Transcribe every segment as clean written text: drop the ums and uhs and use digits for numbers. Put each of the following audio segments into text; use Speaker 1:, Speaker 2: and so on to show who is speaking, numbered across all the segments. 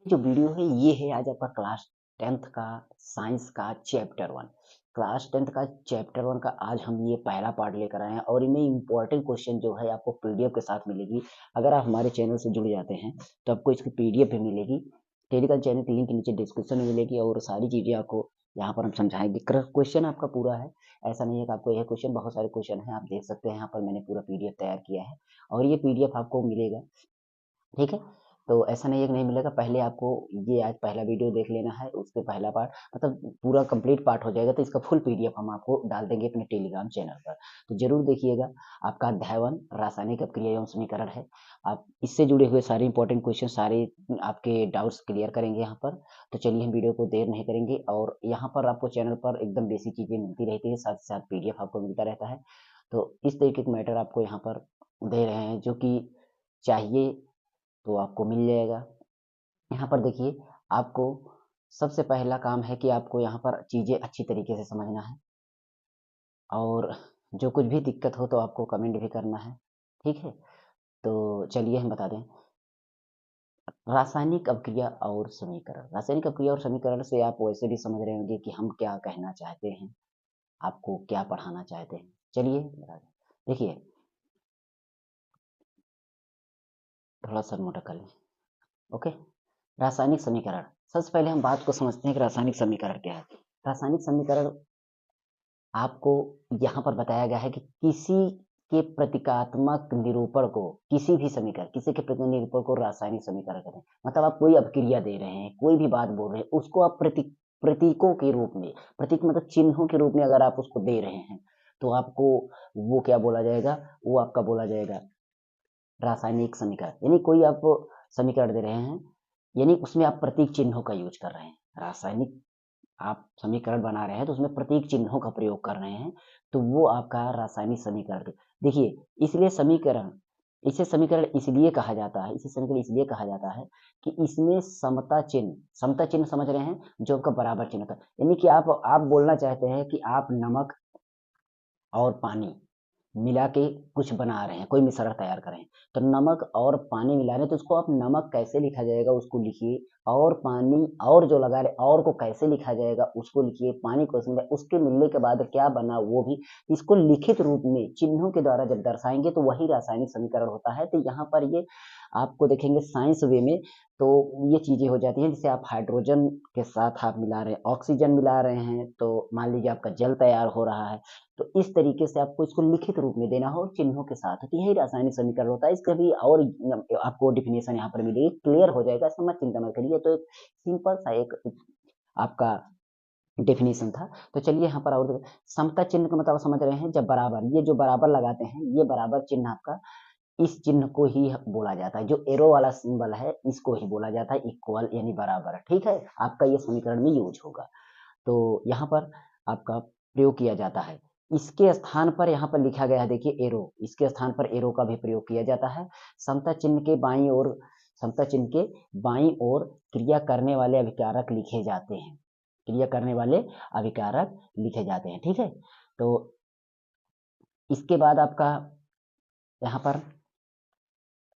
Speaker 1: जो वीडियो है ये है आज आपका क्लास 10th का साइंस का चैप्टर 1। क्लास 10th का चैप्टर 1 का आज हम ये पहला पार्ट लेकर आए हैं और इनमें इम्पोर्टेंट क्वेश्चन जो है आपको पीडीएफ के साथ मिलेगी। अगर आप हमारे चैनल से जुड़ जाते हैं तो आपको इसकी पीडीएफ भी मिलेगी। टेलीग्राम चैनल की लिंक नीचे डिस्क्रिप्शन में मिलेगी और सारी चीज़ें आपको यहाँ पर हम समझाएंगे। क्वेश्चन आपका पूरा है, ऐसा नहीं है कि आपको यह क्वेश्चन, बहुत सारे क्वेश्चन हैं, आप देख सकते हैं यहाँ पर मैंने पूरा पीडीएफ तैयार किया है और ये पीडीएफ आपको मिलेगा। ठीक है? तो ऐसा नहीं है कि नहीं मिलेगा, पहले आपको ये आज पहला वीडियो देख लेना है, उसके पहला पार्ट मतलब पूरा कंप्लीट पार्ट हो जाएगा तो इसका फुल पीडीएफ हम आपको डाल देंगे अपने टेलीग्राम चैनल पर। तो ज़रूर देखिएगा। आपका अध्याय 1 रासायनिक अपक्रिया एवं समीकरण है। आप इससे जुड़े हुए सारे इंपॉर्टेंट क्वेश्चन, सारे आपके डाउट्स क्लियर करेंगे यहाँ पर। तो चलिए हम वीडियो को देर नहीं करेंगे और यहाँ पर आपको चैनल पर एकदम बेसिक चीज़ें मिलती रहती है, साथ ही साथ पीडीएफ आपको मिलता रहता है। तो इस तरीके के मैटर आपको यहाँ पर दे रहे हैं जो कि चाहिए तो आपको मिल जाएगा। यहाँ पर देखिए, आपको सबसे पहला काम है कि आपको यहाँ पर चीज़ें अच्छी तरीके से समझना है और जो कुछ भी दिक्कत हो तो आपको कमेंट भी करना है। ठीक है? तो चलिए हम बता दें। रासायनिक अपक्रिया और समीकरण। रासायनिक अपक्रिया और समीकरण से आप वैसे भी समझ रहे होंगे कि हम क्या कहना चाहते हैं, आपको क्या पढ़ाना चाहते हैं। चलिए बता दें। देखिए, थोड़ा-सा मोटा कर लें। ओके? रासायनिक समीकरण। सबसे पहले हम बात को समझते हैं कि रासायनिक समीकरण क्या है। रासायनिक समीकरण आपको यहाँ पर बताया गया है कि किसी के प्रतीकात्मक निरूपण को, किसी भी समीकरण, किसी के प्रतीक निरूपण को रासायनिक समीकरण कहते हैं। मतलब आप कोई अपक्रिया दे रहे हैं, कोई भी बात बोल रहे हैं, उसको आप प्रतीकों के रूप में, प्रतीक मतलब चिन्हों के रूप में अगर आप उसको दे रहे हैं, तो आपको वो क्या बोला जाएगा? वो आपका बोला जाएगा रासायनिक समीकरण। यानी कोई आप समीकरण दे रहे हैं, यानी उसमें आप प्रतीक चिन्हों का यूज कर रहे हैं। रासायनिक आप समीकरण बना रहे हैं तो उसमें प्रतीक चिन्हों का प्रयोग कर रहे हैं, तो वो आपका रासायनिक समीकरण। देखिए, इसलिए समीकरण, इसे समीकरण इसलिए कहा जाता है, इसे समीकरण इसलिए कहा जाता है कि इसमें समता चिन्ह समझ रहे हैं, जो आपका बराबर चिन्ह होता है। यानी कि आप बोलना चाहते हैं कि आप नमक और पानी मिला के कुछ बना रहे हैं, कोई मिश्रण तैयार कर रहे हैं, तो नमक और पानी मिला रहे हैं, तो उसको आप नमक कैसे लिखा जाएगा उसको लिखिए, और पानी और जो लगा रहे और को कैसे लिखा जाएगा उसको लिखिए, पानी को उसमें उसके मिलने के बाद क्या बना वो भी, इसको लिखित रूप में चिन्हों के द्वारा जब दर्शाएंगे तो वही रासायनिक समीकरण होता है। तो यहाँ पर ये आपको देखेंगे साइंस वे में, तो ये चीज़ें हो जाती हैं। जैसे आप हाइड्रोजन के साथ आप मिला रहे हैं, ऑक्सीजन मिला रहे हैं, तो मान लीजिए आपका जल तैयार हो रहा है। तो इस तरीके से आपको इसको लिखित रूप में देना हो और चिन्हों के साथ, तो यही रासायनिक समीकरण होता है। इसका भी और आपको डेफिनेशन यहाँ पर मिलेगी, क्लियर हो जाएगा, इसका मत चिंता मत करिए। तो एक सिंपल सा एक आपका डेफिनेशन था। तो चलिए यहाँ पर और समता चिन्ह का मतलब समझ रहे हैं, जब बराबर, ये जो बराबर लगाते हैं, ये बराबर चिन्ह आपका, इस चिन्ह को ही बोला जाता है, जो एरो वाला सिंबल है इसको ही बोला जाता है इक्वल यानी बराबर। ठीक है? आपका ये समीकरण में यूज होगा। तो यहाँ पर आपका प्रयोग किया जाता है। इसके स्थान पर यहाँ पर लिखा गया है, देखिए एरो, इसके स्थान पर एरो का भी प्रयोग किया जाता है। समता चिन्ह के बाईं ओर, समता चिन्ह के बाईं ओर क्रिया करने वाले अभिकारक लिखे जाते हैं। क्रिया करने वाले अभिकारक लिखे जाते हैं। ठीक है? तो इसके बाद आपका यहाँ पर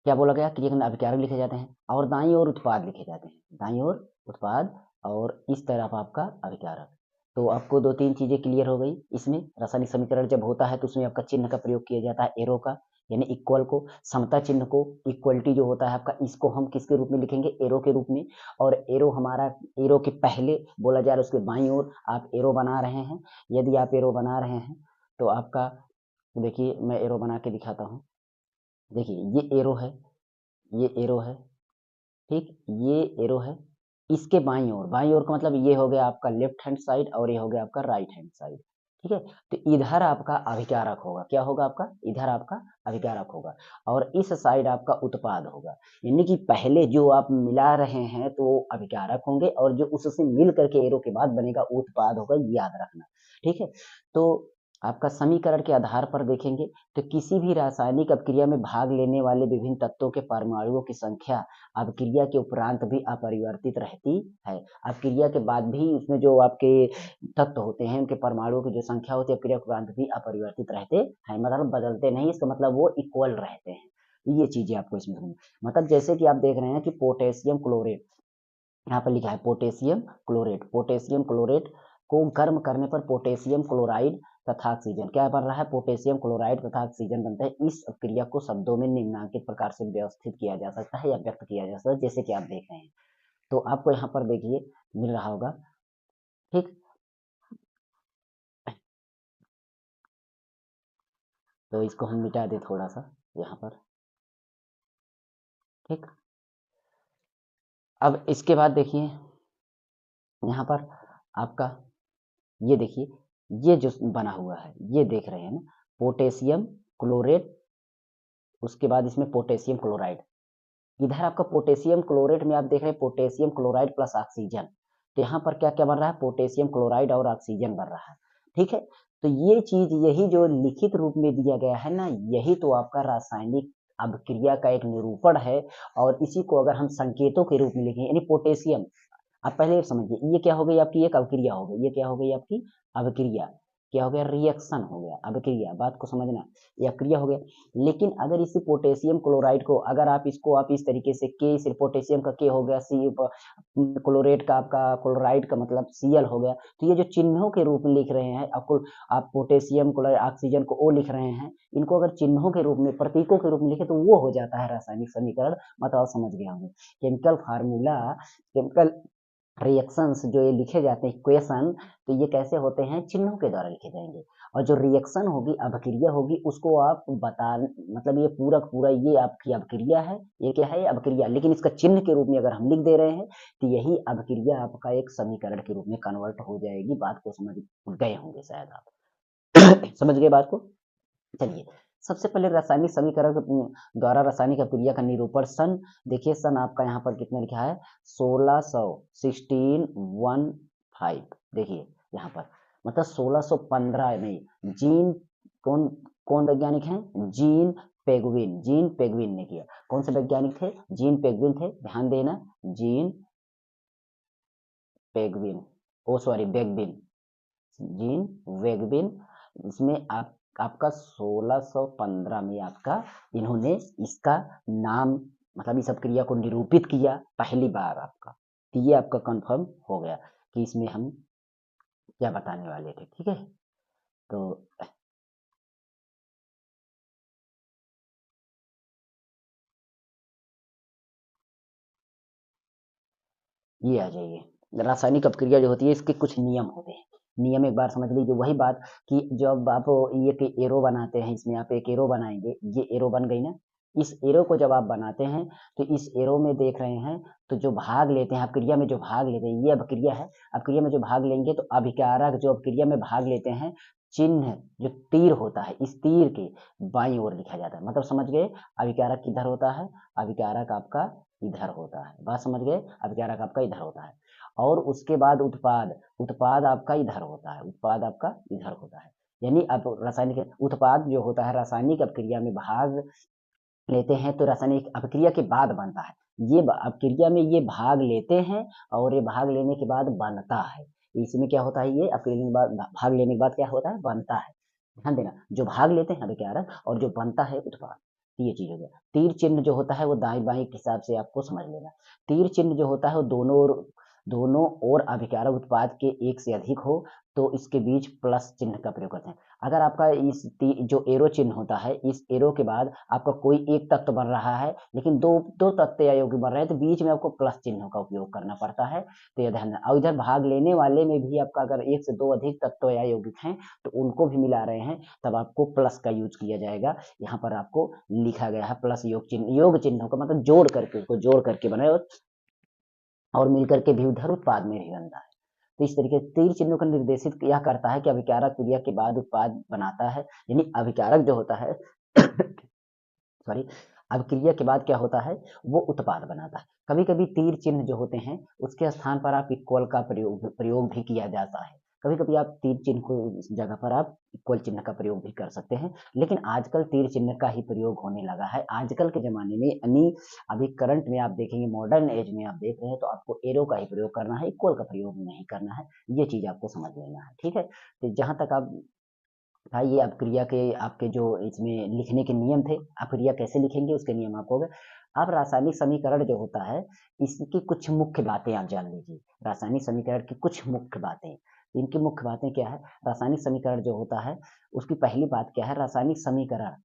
Speaker 1: क्या बोला गया? क्रिया करने अभिकारक लिखे जाते हैं और दाईं ओर उत्पाद लिखे जाते हैं। दाईं ओर उत्पाद और इस तरफ आपका अभिकारक। तो आपको 2-3 चीज़ें क्लियर हो गई। इसमें रासायनिक समीकरण जब होता है तो उसमें आपका चिन्ह का प्रयोग किया जाता है एरो का, यानी इक्वल को, समता चिन्ह को, इक्वलिटी जो होता है आपका, इसको हम किसके रूप में लिखेंगे? एरो के रूप में। और एरो हमारा, एरो के पहले बोला जा रहा है, उसके बाईं ओर आप एरो बना रहे हैं। यदि आप एरो बना रहे हैं तो आपका, देखिए मैं एरो बना के दिखाता हूँ। देखिए ये एरो है, ये एरो है, ठीक? ये एरो है। इसके बाईं ओर का मतलब ये हो गया आपका लेफ्ट हैंड साइड और ये हो गया आपका राइट हैंड साइड। ठीक है? तो इधर आपका अभिकारक होगा। क्या होगा आपका? इधर आपका अभिकारक होगा और इस साइड आपका उत्पाद होगा। यानी कि पहले जो आप मिला रहे हैं तो अभिकारक होंगे और जो उससे मिल करके एरो के बाद बनेगा वो उत्पाद होगा, याद रखना। ठीक है? तो आपका समीकरण के आधार पर देखेंगे तो किसी भी रासायनिक अपक्रिया में भाग लेने वाले विभिन्न तत्वों के परमाणुओं की संख्या अपक्रिया के उपरांत भी अपरिवर्तित रहती है। अपक्रिया के बाद भी उसमें जो आपके तत्व होते हैं, उनके परमाणुओं की जो संख्या होती है अपक्रिया के उपरांत भी अपरिवर्तित रहते हैं, मतलब बदलते नहीं, इसका मतलब वो इक्वल रहते हैं। ये चीजें आपको इसमें समझ, मतलब जैसे कि आप देख रहे हैं कि पोटेशियम क्लोरेट, यहाँ पर लिखा है पोटेशियम क्लोरेट। पोटेशियम क्लोरेट को गर्म करने पर पोटेशियम क्लोराइड तथा ऑक्सीजन क्या बन रहा है, पोटेशियम क्लोराइड तथा ऑक्सीजन बनता है। इस क्रिया को शब्दों में निम्नांकित प्रकार से व्यवस्थित किया जा सकता है या व्यक्त किया जा सकता है, जैसे कि आप देख रहे हैं। तो आपको यहाँ पर देखिए मिल रहा होगा, ठीक। तो इसको हम मिटा दें थोड़ा सा यहाँ पर, ठीक। अब इसके बाद देखिए यहाँ पर आपका ये देखिए, ये जो बना हुआ है ये देख रहे हैं ना, पोटेशियम क्लोरेट, उसके बाद इसमें पोटेशियम क्लोराइड। इधर आपका पोटेशियम क्लोरेट में आप देख रहे हैं पोटेशियम क्लोराइड प्लस ऑक्सीजन। तो यहाँ पर क्या क्या बन रहा है, पोटेशियम क्लोराइड और ऑक्सीजन बन रहा है, ठीक है। तो ये चीज, यही जो लिखित रूप में दिया गया है ना, यही तो आपका रासायनिक अभिक्रिया का एक निरूपण है। और इसी को अगर हम संकेतों के रूप में लिखें, यानी पोटेशियम, आप पहले ये समझिए, ये क्या हो गई आपकी एक अभिक्रिया हो गई, ये क्या हो गई आपकी अभिक्रिया, क्या हो गया, रिएक्शन हो गया, अभिक्रिया, बात को समझना, ये अभिक्रिया हो गया। लेकिन अगर इसी पोटेशियम क्लोराइड को अगर आप इसको आप इस तरीके से के, सिर्फ पोटेशियम का के हो गया, सी क्लोरेट का आपका क्लोराइड का मतलब Cl हो गया, तो ये जो चिन्हों के रूप में लिख रहे हैं आपको, आप पोटेशियम क्लोराइड ऑक्सीजन को O लिख रहे हैं, इनको अगर चिन्हों के रूप में, प्रतीकों के रूप में लिखे तो वो हो जाता है रासायनिक समीकरण। मतलब समझ गया होंगे केमिकल फार्मूला, केमिकल रिएक्शंस जो ये लिखे जाते हैं इक्वेशन, तो ये कैसे होते हैं, चिन्हों के द्वारा लिखे जाएंगे। और जो रिएक्शन होगी, अभिक्रिया होगी, उसको आप बता, मतलब ये पूरा पूरा ये आपकी अभिक्रिया है, ये क्या है, ये अभिक्रिया, लेकिन इसका चिन्ह के रूप में अगर हम लिख दे रहे हैं तो यही अभिक्रिया आपका एक समीकरण के रूप में कन्वर्ट हो जाएगी। बात को समझ गए होंगे शायद आप समझ गए बात को। चलिए, सबसे पहले रासायनिक समीकरण द्वारा रासायनिक अभिक्रिया का निरूपण सन, देखिए सन आपका यहाँ पर कितना लिखा है, 1615। देखिए यहाँ पर मतलब 1615 में जीन, कौन कौन वैज्ञानिक हैं, जीन पेगुइन, जीन पेगुइन ने किया। कौन से वैज्ञानिक थे, जीन पेगुइन थे, ध्यान देना, जीन पेगुइन, ओ सॉरी बेगविन, जीन वेगविन। इसमें आपका 1615 में आपका इन्होंने इसका नाम, मतलब इस क्रिया को निरूपित किया पहली बार आपका। तो ये आपका कंफर्म हो गया कि इसमें हम क्या बताने वाले थे, ठीक है। तो ये आ जाइए, रासायनिक अपक्रिया जो होती है इसके कुछ नियम होते हैं। नियम एक बार समझ लीजिए, वही बात कि जब आप ये कि एरो बनाते हैं, इसमें आप एक एरो बनाएंगे, ये एरो बन गई ना, इस एरो को जब आप बनाते हैं तो इस एरो में देख रहे हैं, तो जो भाग लेते हैं अपक्रिया में, जो भाग लेते हैं, ये अपक्रिया है, अपक्रिया में जो भाग लेंगे तो अभिकारक जो अपक्रिया में भाग लेते हैं, चिन्ह जो तीर होता है, इस तीर के बाईं ओर लिखा जाता है। मतलब समझ गए, अभिकारक किधर होता है, अभिकारक आपका इधर होता है, बात समझ गए, अभिकारक आपका इधर होता है। और उसके बाद उत्पाद, उत्पाद आपका इधर होता है, उत्पाद आपका इधर होता है। यानी अब रासायनिक उत्पाद जो होता है रासायनिक अपक्रिया में भाग लेते हैं तो रासायनिक अपक्रिया के बाद बनता है, ये अपक्रिया में ये भाग लेते हैं और ये भाग लेने के बाद बनता है। इसमें क्या होता है, ये अपक्रिया के बाद, भाग लेने के बाद क्या होता है, बनता है। ध्यान देना, जो भाग लेते हैं अभिकारक और जो बनता है उत्पाद, ये चीज हो गया। तीर चिन्ह जो होता है वो दाएं बाएं के हिसाब से आपको समझ लेना। तीर चिन्ह जो होता है वो दोनों ओर अभिकारक उत्पाद के एक से अधिक हो तो इसके बीच प्लस चिन्ह का प्रयोग करते हैं। अगर आपका जो एरो चिन्ह होता है, इस एरो के बाद आपका कोई एक तत्व बन रहा है, लेकिन दो दो तत्व या यौगिक बन रहे हैं, तो बीच में आपको प्लस चिन्ह का उपयोग करना पड़ता है। तो ये ध्यान, और इधर भाग लेने वाले में भी आपका अगर एक से दो अधिक तत्व या यौगिक हैं तो उनको भी मिला रहे हैं, तब आपको प्लस का यूज किया जाएगा। यहाँ पर आपको लिखा गया है प्लस योग चिन्ह, योग चिन्हों का मतलब जोड़ करके, उसको जोड़ करके बनाए और मिलकर के भी उधर उत्पाद में भी बनता है। तो इस तरीके से तीर चिन्हों का निर्देशित यह करता है कि अभिकारक क्रिया के बाद उत्पाद बनाता है, यानी अभिकारक जो होता है सॉरी, अभिक्रिया के बाद क्या होता है, वो उत्पाद बनाता है। कभी कभी तीर चिन्ह जो होते हैं उसके स्थान पर आप इक्वल का प्रयोग भी किया जाता है। कभी कभी आप तीर चिन्ह को जगह पर आप इक्वल चिन्ह का प्रयोग भी कर सकते हैं, लेकिन आजकल तीर चिन्ह का ही प्रयोग होने लगा है आजकल के जमाने में। यानी अभी करंट में आप देखेंगे, मॉडर्न एज में आप देख रहे हैं, तो आपको एरो का ही प्रयोग करना है, इक्वल का प्रयोग नहीं करना है। ये चीज आपको समझ लेना है, ठीक है। तो जहां तक आप था, ये अपक्रिया के आपके जो इसमें लिखने के नियम थे, अपक्रिया कैसे लिखेंगे उसके नियम आपको हो गए। अब रासायनिक समीकरण जो होता है, इसकी कुछ मुख्य बातें आप जान लीजिए। रासायनिक समीकरण की कुछ मुख्य बातें, इनकी मुख्य बातें क्या है? रासायनिक समीकरण जो होता है, उसकी पहली बात क्या है? रासायनिक समीकरण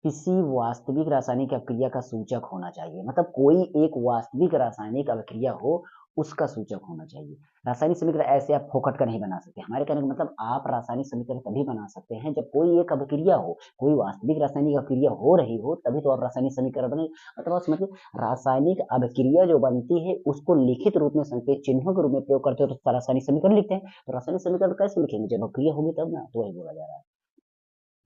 Speaker 1: किसी वास्तविक रासायनिक अभिक्रिया का सूचक होना चाहिए। मतलब कोई एक वास्तविक रासायनिक अभिक्रिया हो, उसका सूचक होना चाहिए। रासायनिक समीकरण ऐसे आप फोकट का नहीं बना सकते। हमारे कहने का मतलब आप रासायनिक समीकरण तभी बना सकते हैं जब कोई एक अभिक्रिया हो, कोई वास्तविक रासायनिक अभिक्रिया हो रही हो, तभी तो आप रासायनिक समीकरण बने। मतलब आप समझिए, रासायनिक अभिक्रिया जो बनती है उसको लिखित रूप में संकेत चिन्हों के रूप में प्रयोग करते हो तो रासायनिक समीकरण लिखते हैं। तो रासायनिक समीकरण कैसे लिखेंगे? जब अभिक्रिया होगी तब ना। तो वही बोला जा रहा है,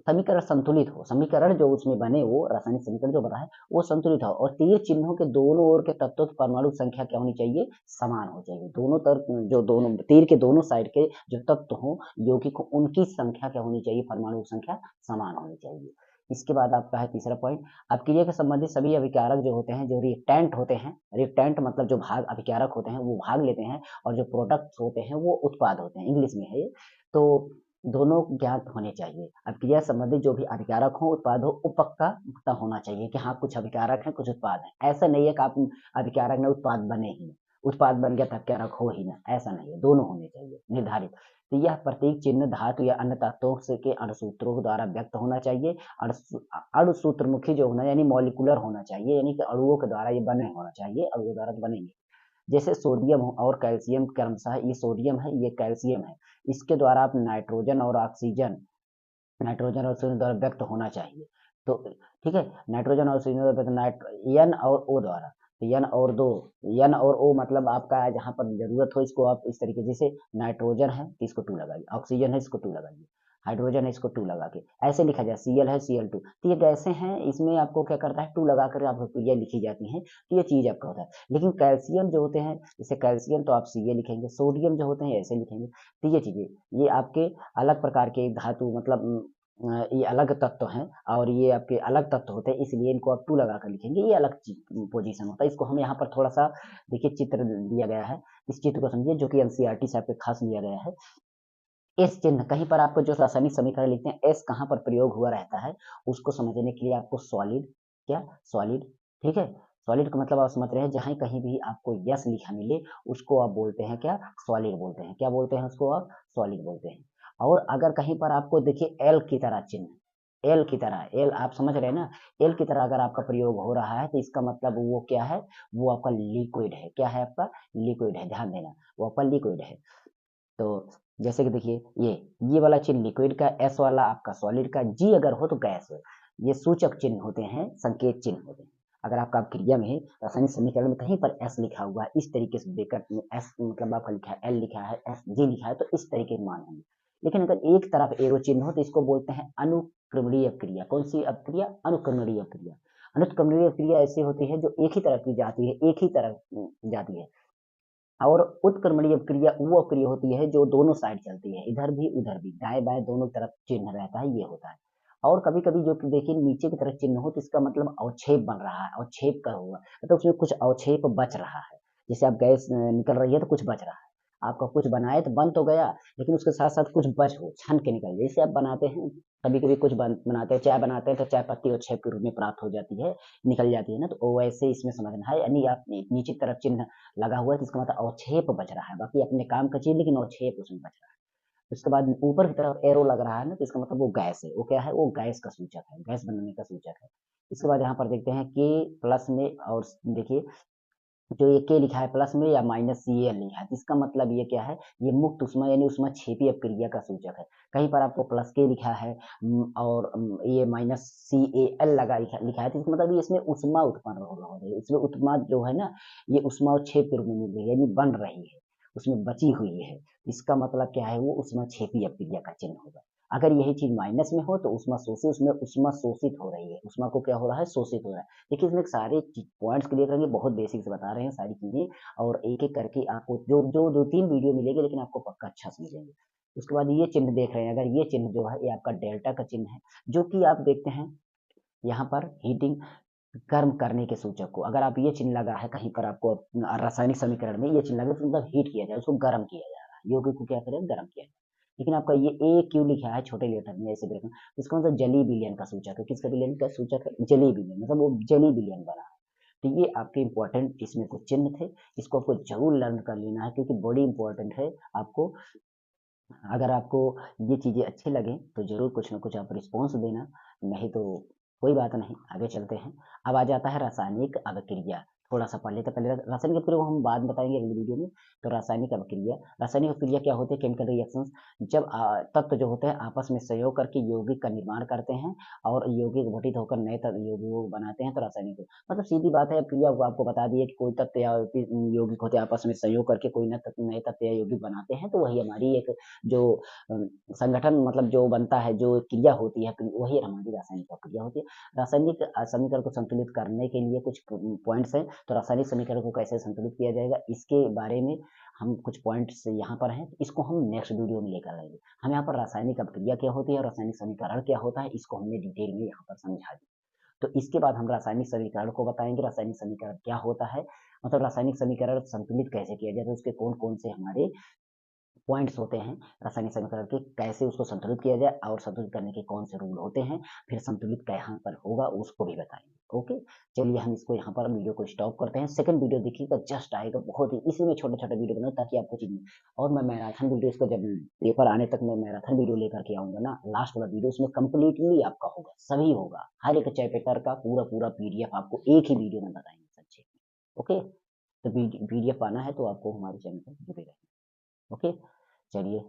Speaker 1: समीकरण संतुलित हो, समीकरण जो उसमें बने, वो रासायनिक समीकरण जो बना है वो संतुलित हो, और तीर चिन्हों के दोनों ओर के तत्वों की परमाणु संख्या क्या होनी चाहिए? समान हो चाहिए। दोनों तरफ जो दोनों तीर के दोनों साइड के जो तत्व हो यौगिक को, उनकी संख्या क्या होनी चाहिए? परमाणु संख्या समान होनी चाहिए। इसके बाद आपका है तीसरा पॉइंट, अभिक्रिया के संबंधित सभी अभिकारक जो होते हैं, जो रिएक्टेंट होते हैं, रिएक्टेंट मतलब जो भाग अभिकारक होते हैं वो भाग लेते हैं, और जो प्रोडक्ट्स होते हैं वो उत्पाद होते हैं, इंग्लिश में है ये। तो दोनों ज्ञात होने चाहिए। अभिक्रिया संबंधित जो भी अभिकारक हो, उत्पाद हो, वो पक्का होना चाहिए कि हाँ कुछ अभिकारक है, कुछ उत्पाद है। ऐसा नहीं है कि आप अभिकारक ना उत्पाद बने ही, उत्पाद बन गया तो अभिकारक हो ही ना, ऐसा नहीं है। दोनों होने चाहिए निर्धारित। तो यह प्रतीक चिन्ह धातु या अन्य तत्वों से के अणुसूत्रों द्वारा व्यक्त होना चाहिए। अणुसूत्रमुखी जो होना यानी मॉलिकुलर होना चाहिए, यानी कि अणुओं के द्वारा ये बने होना चाहिए, अणुओं द्वारा बनेंगे। जैसे सोडियम और कैल्शियम, क्रमशः ये सोडियम है, ये कैल्शियम है, इसके द्वारा आप नाइट्रोजन और ऑक्सीजन, नाइट्रोजन और ऑक्सीजन द्वारा व्यक्त होना चाहिए। तो ठीक है, नाइट्रोजन और ऑक्सीजन द्वारा एन और ओ द्वारा, तो एन और दो, एन और ओ मतलब आपका जहाँ पर जरूरत हो इसको आप इस तरीके, जैसे नाइट्रोजन है तो इसको 2 लगाइए, ऑक्सीजन है इसको 2 लगाइए, हाइड्रोजन है इसको 2 लगा के ऐसे लिखा जाए, Cl है Cl2। तो ये गैसें हैं, इसमें आपको क्या करता है 2 लगा कर आपको क्रिया लिखी जाती है। तो ये चीज आपका होता है। लेकिन कैल्शियम जो होते हैं, जैसे कैल्शियम तो आप Ca लिखेंगे, सोडियम जो होते हैं ऐसे लिखेंगे। तो ये चीजें, ये आपके अलग प्रकार के धातु, मतलब ये अलग तत्व हैं, और ये आपके अलग तत्व होते हैं, इसलिए इनको आप 2 लगा कर लिखेंगे। ये अलग पोजीशन होता है। इसको हम यहाँ पर थोड़ा सा देखिए, चित्र दिया गया है, इस चित्र को समझिए, जो कि एनसीईआरटी से आपके खास लिया गया है। एस चिन्ह कहीं पर आपको जो रासायनिक समीकरण लिखते हैं, एस कहाँ पर प्रयोग हुआ रहता है, उसको समझने के लिए आपको सॉलिड, क्या सॉलिड, ठीक है, सॉलिड का मतलब आप समझ रहे हैं, जहां कहीं भी आपको यस लिखा मिले उसको आप बोलते हैं क्या? सॉलिड बोलते हैं। क्या बोलते हैं उसको? आप सॉलिड बोलते हैं। और अगर कहीं पर आपको देखिए एल की तरह चिन्ह, एल की तरह, एल आप समझ रहे हैं ना, एल की तरह अगर आपका प्रयोग हो रहा है तो इसका मतलब वो क्या है? वो आपका लिक्विड है। क्या है आपका? लिक्विड है, ध्यान देना, वो आपका लिक्विड है। तो जैसे कि देखिए, ये वाला चिन्ह लिक्विड का, एस वाला आपका सॉलिड का, जी अगर हो तो गैस हो। ये सूचक चिन्ह होते हैं, संकेत चिन्ह होते हैं। अगर आपका क्रिया में रासायनिक समीकरण में कहीं पर एस लिखा हुआ है, इस तरीके से देकर एस मतलब आपका लिखा है, एल लिखा है, एस जी लिखा है, तो इस तरीके के मान होंगे। लेकिन अगर एक तरफ एरो चिन्ह हो तो इसको बोलते हैं अनुक्रमणीय क्रिया। कौन सी अक्रिया? अनुक्रमणीय क्रिया। अनुक्रमणीय क्रिया ऐसी होती है जो एक ही तरफ की जाती है, एक ही तरफ जाती है। और उत्क्रमणीय क्रिया वो क्रिया होती है जो दोनों साइड चलती है, इधर भी उधर भी, दाएं बाएं दोनों तरफ चिन्ह रहता है, ये होता है। और कभी कभी जो देखिए नीचे की तरफ चिन्ह हो तो इसका मतलब अवक्षेप बन रहा है, अवक्षेप का हुआ मतलब उसमें कुछ अवक्षेप बच रहा है। जैसे आप गैस निकल रही है तो कुछ बच रहा है, आपका कुछ बनाए तो बन तो गया, लेकिन उसके साथ साथ कुछ बच हो, छन के निकल जाए। जैसे आप बनाते हैं, कभी कभी कुछ बनाते हैं, चाय बनाते हैं तो चाय पत्ती अवक्षेप के रूप में प्राप्त हो जाती है, निकल जाती है ना, तो वैसे इसमें समझना है। यानी आप नीचे की तरफ चिन्ह लगा हुआ है तो इसका मतलब अवक्षेप बच रहा है, बाकी अपने काम का चीज, लेकिन अवक्षेप उसमें बच रहा है। उसके बाद ऊपर की तरफ एरो लग रहा है ना, तो इसका मतलब वो गैस है। वो क्या है? वो गैस का सूचक है, गैस बनने का सूचक है। इसके बाद यहाँ पर देखते हैं के प्लस में, और देखिए जो ये के लिखा है प्लस में या माइनस सी एल लिखा है, इसका मतलब ये क्या है? ये मुक्त उष्मा यानी उष्माक्षेपी अपक्रिया का सूचक है। कहीं पर आपको प्लस के लिखा है और ये माइनस सी ए एल लगा लिखा है, तो इसका मतलब ये इसमें उष्मा उत्पन्न हो रही है, इसमें उष्मा जो है ना, ये उष्माक्षेप के रूप में मिल रही है, यानी बन रही है, उसमें बची हुई है। इसका मतलब क्या है? वो उष्माक्षेपी अपक्रिया का चिन्ह होगा। अगर यही चीज माइनस में हो तो उष्मा शोषित, उसमें उष्मा शोषित हो रही है, उष्मा को क्या हो रहा है? शोषित हो रहा है। देखिए इसमें सारे पॉइंट्स क्लियर करेंगे, बहुत बेसिक से बता रहे हैं सारी चीजें, और एक एक करके आपको जो जो 2-3 वीडियो मिलेंगे, लेकिन आपको पक्का अच्छा समझेंगे। उसके बाद ये चिन्ह देख रहे हैं, अगर ये चिन्ह जो है ये आपका डेल्टा का चिन्ह है, जो कि आप देखते हैं यहाँ पर हीटिंग, गर्म करने के सूचक को, अगर आप ये चिन्ह लगा है कहीं पर आपको रासायनिक समीकरण में ये चिन्ह लगा तो मतलब हीट किया जाए, उसको गर्म किया जा रहा है, यौगिक को क्या करें? गर्म किया जाए। लेकिन आपका ये ए क्यू लिखा है छोटे लेटर में ऐसे ब्रेक में, इसका मतलब जली विलयन का सूचक है। किसका विलयन का सूचक है? जली विलयन, मतलब वो जली विलयन बना है। तो ये आपके इंपॉर्टेंट इसमें कुछ चिन्ह थे, इसको आपको जरूर लर्न कर लेना है क्योंकि बड़ी इंपॉर्टेंट है। आपको अगर आपको ये चीज़ें अच्छी लगें तो ज़रूर कुछ न कुछ आप रिस्पॉन्स देना, नहीं तो कोई बात नहीं, आगे चलते हैं। अब आ जाता है रासायनिक अभिक्रिया, थोड़ा-सा पहले रासायनिक अभिक्रिया को हम बाद में बताएँगे अगली वीडियो में। तो रासायनिक अभिक्रिया क्या होती है? केमिकल रिएक्शंस जब तत्व जो होते हैं आपस में सहयोग करके यौगिक का निर्माण करते हैं और यौगिक घटित होकर नए यौगिकों को बनाते हैं तो रासायनिक मतलब सीधी बात है। अभिक्रिया वो आपको बता दिए कि कोई तत्व या यौगिक होते हैं आपस में सहयोग करके कोई नए तत्व या यौगिक बनाते हैं, तो वही हमारी एक जो संगठन मतलब जो बनता है, जो क्रिया होती है, वही हमारी रासायनिक प्रक्रिया होती है। रासायनिक समीकरण को संतुलित करने के लिए कुछ पॉइंट्स हैं, तो रासायनिक समीकरण को कैसे संतुलित किया जाएगा, इसके बारे में हम कुछ पॉइंट्स यहाँ पर हैं, इसको हम नेक्स्ट वीडियो में लेकर आएंगे। हम यहाँ पर रासायनिक अभिक्रिया क्या होती है और रासायनिक समीकरण क्या होता है, इसको हमने डिटेल में यहाँ पर समझा दिया। तो इसके बाद हम रासायनिक समीकरण को बताएंगे, रासायनिक समीकरण क्या होता है, मतलब रासायनिक समीकरण संतुलित कैसे किया जाए, तो उसके कौन-कौन से हमारे पॉइंट्स होते हैं रासायनिक समीकरण के, कैसे उसको संतुलित किया जाए और संतुलित करने के कौन से रूल होते हैं, फिर संतुलित कहाँ पर होगा उसको भी बताएंगे। ओके, चलिए हम इसको यहाँ पर वीडियो को स्टॉप करते हैं। सेकंड वीडियो देखिएगा, जस्ट आएगा, बहुत ही इसी में छोटा-छोटा वीडियो बनाओ ताकि आपको चीज़ और मैं मैराथन वीडियो इसको जब पेपर आने तक मैं मैराथन वीडियो लेकर के आऊँगा ना, लास्ट वाला वीडियो उसमें कंप्लीटली आपका होगा, सभी होगा। हर एक चैप्टर का पूरा-पूरा पीडीएफ आपको एक ही वीडियो में बताएँगे संक्षेप में। ओके, तो पीडीएफ पाना है तो आपको हमारे चैनल पर जुड़े रहें। ओके, चलिए